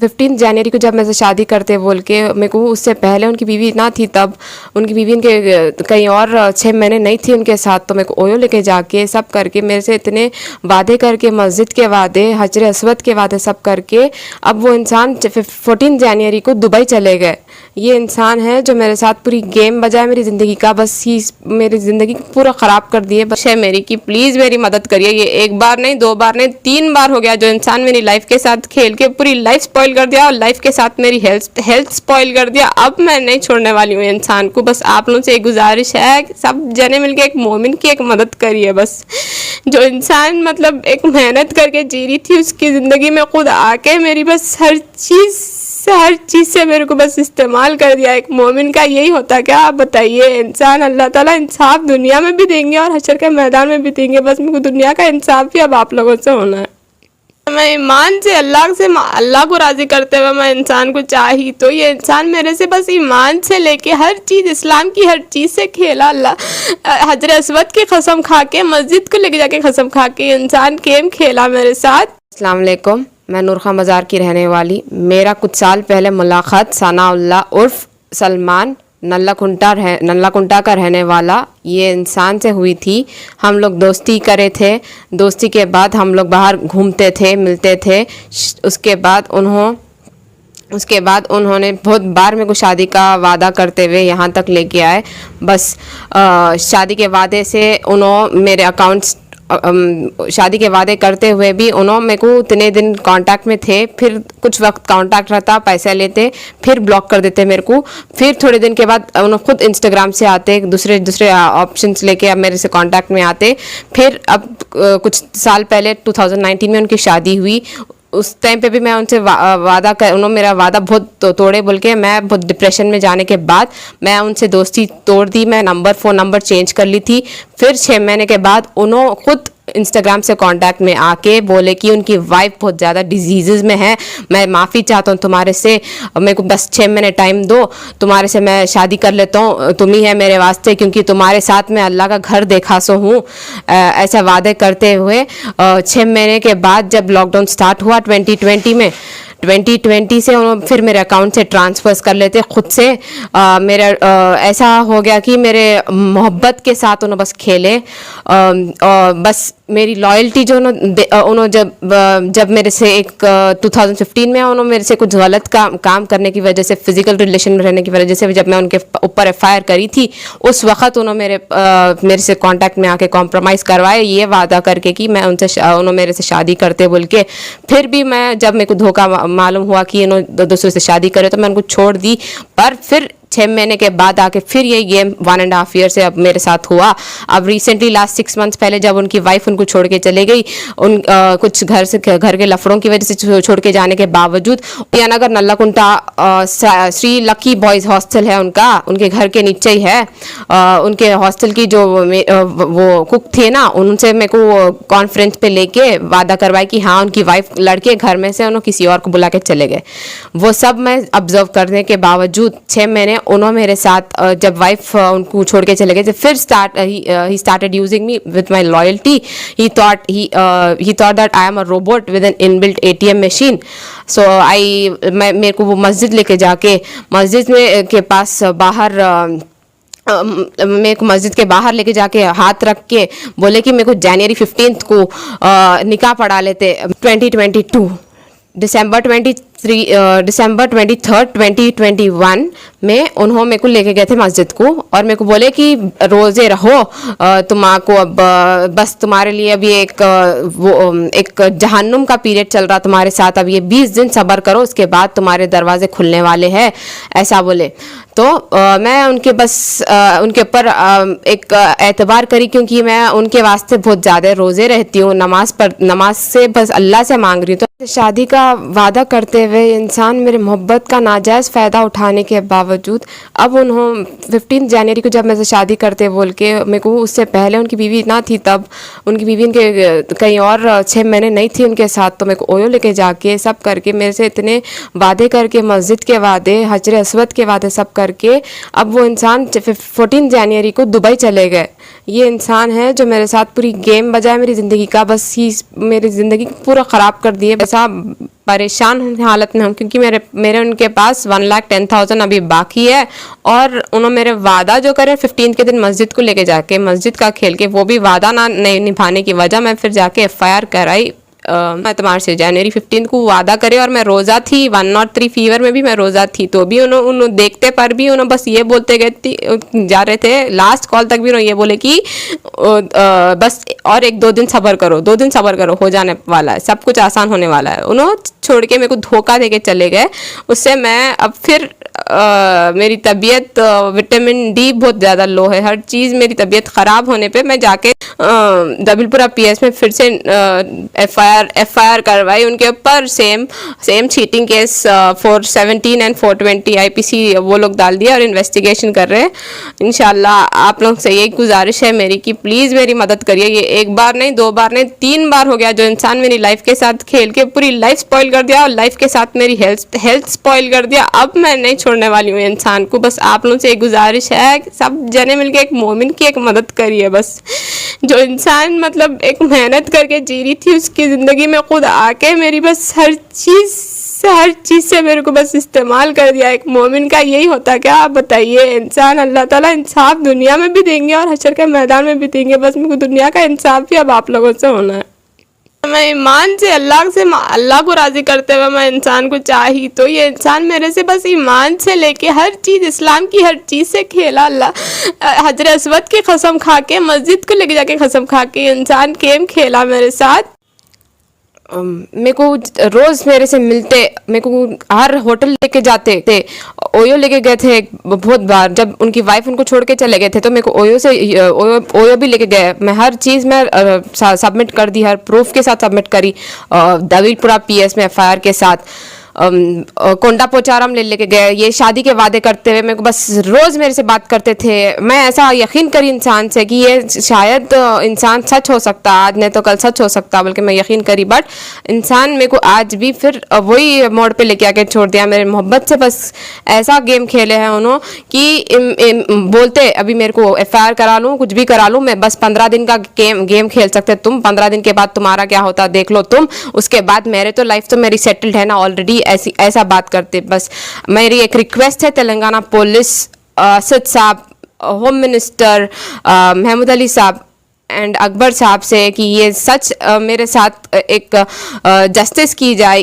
15 जनवरी को जब मेरे से शादी करते बोल के, मेरे को उससे पहले उनकी बीवी ना थी, तब उनकी बीवी उनके कहीं और 6 महीने नहीं थी उनके साथ, तो मेरे को ओयो लेके जाके सब करके मेरे से इतने वादे करके, मस्जिद के वादे, हजर अस्वद के वादे सब करके, अब वो इंसान 14 जनवरी को दुबई चले गए। ये इंसान है जो मेरे साथ पूरी गेम बजाए मेरी ज़िंदगी का, बस ही मेरी ज़िंदगी पूरा ख़राब कर दिए। बस है मेरी कि प्लीज़ मेरी मदद करिए। ये एक बार नहीं, 2 बार नहीं, 3 बार हो गया जो इंसान मेरी लाइफ के साथ खेल के पूरी लाइफ स्पॉइल कर दिया और लाइफ के साथ मेरी हेल्थ स्पॉइल कर दिया। अब मैं नहीं छोड़ने वाली हूँ इंसान को। बस आप लोगों से एक गुजारिश है कि सब जने मिलके एक मोमिन की एक मदद करिए। बस जो इंसान मतलब एक मेहनत करके जी रही थी, उसकी ज़िंदगी में खुद आके मेरी बस हर चीज़ से मेरे को बस इस्तेमाल कर दिया। एक मोमिन का यही होता क्या, आप बताइए। इंसान अल्लाह ताला इंसाफ दुनिया में भी देंगे और हशर के मैदान में भी देंगे। बस मेरे को दुनिया का इंसाफ भी अब आप लोगों से होना है। मैं ईमान से अल्लाह को राज़ी करते हुए मैं इंसान को चाही, तो ये इंसान मेरे से बस ईमान से लेके हर चीज़, इस्लाम की हर चीज़ से खेला। अल्लाह हजर अस्वद की कसम खा के, मस्जिद को लेके जाके कसम खा के इंसान गेम खेला मेरे साथ। अस्सलाम वालेकुम, मैं नूर खां बाज़ार की रहने वाली। मेरा कुछ साल पहले मुलाकात सनाउल्लाह उर्फ सलमान नल्ला कुंटा का रहने वाला ये इंसान से हुई थी। हम लोग दोस्ती करे थे। दोस्ती के बाद हम लोग बाहर घूमते थे, मिलते थे। उसके बाद उन्होंने बहुत बार मेरे को शादी का वादा करते हुए यहाँ तक लेके आए। बस शादी के वादे से उन्होंने मेरे अकाउंट्स शादी के वादे करते हुए भी उन्होंने मेरे को इतने दिन कांटेक्ट में थे, फिर कुछ वक्त कांटेक्ट रहता, पैसे लेते, फिर ब्लॉक कर देते मेरे को। फिर थोड़े दिन के बाद उन्होंने खुद इंस्टाग्राम से आते, दूसरे ऑप्शंस लेके अब मेरे से कांटेक्ट में आते। फिर अब कुछ साल पहले 2019 में उनकी शादी हुई। उस टाइम पे भी मैं उनसे वादा कर, उन्होंने मेरा वादा बहुत तोड़े बोल के, मैं बहुत डिप्रेशन में जाने के बाद मैं उनसे दोस्ती तोड़ दी। मैं फ़ोन नंबर चेंज कर ली थी। फिर 6 महीने के बाद उन्होंने खुद इंस्टाग्राम से कांटेक्ट में आके बोले कि उनकी वाइफ बहुत ज़्यादा डिजीज़ में है, मैं माफ़ी चाहता हूँ तुम्हारे से, मेरे को बस 6 महीने टाइम दो, तुम्हारे से मैं शादी कर लेता हूँ, तुम ही है मेरे वास्ते, क्योंकि तुम्हारे साथ मैं अल्लाह का घर देखा सो हूँ। ऐसा वादे करते हुए 6 महीने के बाद जब लॉकडाउन स्टार्ट हुआ 2020 से उन्होंने फिर मेरे अकाउंट से ट्रांसफर्स कर लेते खुद से। मेरा ऐसा हो गया कि मेरे मोहब्बत के साथ उन्होंने बस खेले। बस मेरी लॉयल्टी जो उन्होंने जब मेरे से 2015 में उन्होंने मेरे से कुछ गलत काम करने की वजह से, फिजिकल रिलेशन में रहने की वजह से, जब मैं उनके ऊपर FIR करी थी, उस वक्त उन्होंने मेरे से कांटेक्ट में आके कॉम्प्रोमाइज़ करवाए, ये वादा करके कि मैं उन्होंने मेरे से शादी करते बोल के। फिर भी मैं, जब मेरे को धोखा मालूम हुआ कि इन्होंने दूसरे से शादी करे, तो मैं उनको छोड़ दी। पर फिर 6 महीने के बाद आके फिर यही गेम 1.5 ईयर से अब मेरे साथ हुआ। अब रिसेंटली लास्ट 6 मंथ्स पहले जब उनकी वाइफ उनको छोड़ के चले गई, कुछ घर के लफड़ों की वजह से छोड़ के जाने के बावजूद, नगर नल्ला कुंटा श्री लकी बॉयज़ हॉस्टल है उनके घर के नीचे ही है। उनके हॉस्टल की जो वो कुक थे ना, उनसे मेरे को कॉन्फ्रेंस पे लेके वादा करवाया कि हाँ, उनकी वाइफ लड़के घर में से उन्होंने किसी और को बुला के चले गए। वो सब मैं ऑब्जर्व करने के बावजूद 6 महीने उन्होंने मेरे साथ, जब वाइफ उनको छोड़ के चले गए थे, फिर he started using me with my loyalty. He thought that I am a robot with an inbuilt ATM machine. So मेरे को वो मस्जिद लेके जाके, मस्जिद में के पास बाहर मेरे को मस्जिद के बाहर लेके जाके हाथ रख के बोले कि मेरे को जनवरी 15 को निकाह पढ़ा लेते। 2022 दिसंबर 23rd 2021 में उन्होंने मेरे को लेके गए थे मस्जिद को, और मेरे को बोले कि रोज़े रहो, तुम्हारे अब बस तुम्हारे लिए अभी एक जहन्नुम का पीरियड चल रहा तुम्हारे साथ, अब ये 20 दिन सब्र करो, उसके बाद तुम्हारे दरवाजे खुलने वाले हैं, ऐसा बोले। तो मैं उनके ऊपर एक एतबार करी, क्योंकि मैं उनके वास्ते बहुत ज़्यादा रोज़े रहती हूँ, नमाज से बस अल्लाह से मांग रही हूँ। तो शादी का वादा करते हुए इंसान मेरे मोहब्बत का नाजायज़ फ़ायदा उठाने के बावजूद, अब उन्होंने 15 जनवरी को जब मेरे से शादी करते बोल के, मेरे को उससे पहले उनकी बीवी ना थी, तब उनकी बीवी उनके कहीं और 6 महीने नहीं थी उनके साथ, तो मेरे को ओयो लेके जाके सब करके मेरे से इतने वादे करके, मस्जिद के वादे, हजर अस्वद के वादे सब करके, अब वो इंसान 14 जनवरी को दुबई चले गए। ये इंसान है जो मेरे साथ पूरी गेम बजाए मेरी ज़िंदगी का, बस ही मेरी ज़िंदगी पूरा ख़राब कर दिए। ऐसा परेशान हालत में हूँ, क्योंकि मेरे उनके पास 1,10,000 अभी बाकी है, और उन्होंने मेरे वादा जो करे 15 के दिन मस्जिद को लेके जाके मस्जिद का खेल के, वो भी वादा ना नहीं निभाने की वजह मैं फिर जाके FIR कराई एतमार से। जनवरी 15 को वादा करे और मैं रोज़ा थी, 103 फीवर में भी मैं रोज़ा थी, तो भी उन्होंने देखते पर भी उन्होंने बस ये बोलते गए जा रहे थे, लास्ट कॉल तक भी उन्होंने ये बोले कि बस और 1-2 दिन सब्र करो, 2 दिन सब्र करो, हो जाने वाला है, सब कुछ आसान होने वाला है। उन्होंने छोड़ के मेरे को धोखा दे के चले गए। उससे मैं अब फिर मेरी तबीयत विटामिन डी बहुत ज़्यादा लो है, हर चीज़ मेरी तबीयत ख़राब होने पे मैं जाके दबिलपुरा PS में फिर से FIR करवाई उनके ऊपर, same cheating case 417 and 420 IPC वो लोग डाल दिया और इन्वेस्टिगेशन कर रहे हैं। इंशाल्लाह आप लोग से यही गुजारिश है मेरी कि प्लीज़ मेरी मदद करिए। ये 1 बार नहीं, 2 बार नहीं, 3 बार हो गया जो इंसान मेरी लाइफ के साथ खेल के पूरी लाइफ स्पॉइल कर दिया और लाइफ के साथ मेरी हेल्थ स्पॉइल कर दिया। अब मैं नहीं छोड़ने वाली हूँ इंसान को। बस आप लोगों से एक गुजारिश है कि सब जने मिलके एक मोमिन की एक मदद करिए। बस जो इंसान मतलब एक मेहनत करके जी रही थी उसकी ज़िंदगी में खुद आके मेरी बस हर चीज़ से मेरे को बस इस्तेमाल कर दिया। एक मोमिन का यही होता क्या, आप बताइए। इंसान अल्लाह ताला इंसाफ दुनिया में भी देंगे और हशर के मैदान में भी देंगे। बस मेरे को दुनिया का इंसाफ भी अब आप लोगों से होना है। मैं ईमान से अल्लाह को राज़ी करते हुए मैं इंसान को चाही, तो ये इंसान मेरे से बस ईमान से लेके हर चीज़, इस्लाम की हर चीज़ से खेला। अल्लाह हजर अस्वद की कसम खा के, मस्जिद को लेके जाके कसम खा के इंसान गेम खेला मेरे साथ। मेरे को रोज़ मेरे से मिलते, मेरे को हर होटल लेके जाते थे, ओयो लेके गए थे बहुत बार। जब उनकी वाइफ उनको छोड़ के चले गए थे तो मेरे को ओयो भी लेके गए। मैं हर चीज़ में सबमिट कर दी, हर प्रूफ के साथ सबमिट करी दबिलपुरा PS में FIR के साथ। कोंडा पोचारम लेके गए। ये शादी के वादे करते हुए मेरे को बस रोज़ मेरे से बात करते थे। मैं ऐसा यकीन करी इंसान से कि ये शायद इंसान सच हो सकता, आज नहीं तो कल सच हो सकता, बल्कि मैं यकीन करी। बट इंसान मेरे को आज भी फिर वही मोड़ पे लेके आके छोड़ दिया। मेरे मोहब्बत से बस ऐसा गेम खेले हैं उन्होंने कि बोलते अभी मेरे को FIR करा लूँ, कुछ भी करा लूँ, मैं बस 15 दिन का गेम खेल सकते तुम, 15 दिन के बाद तुम्हारा क्या होता देख लो तुम, उसके बाद मेरे तो लाइफ तो मेरी सेटल्ड है ना ऑलरेडी। ऐसा बात करते। बस मेरी एक रिक्वेस्ट है तेलंगाना पुलिस, असद साहब, होम मिनिस्टर महमूद अली साहब एंड अकबर साहब से कि ये सच मेरे साथ एक जस्टिस की जाए।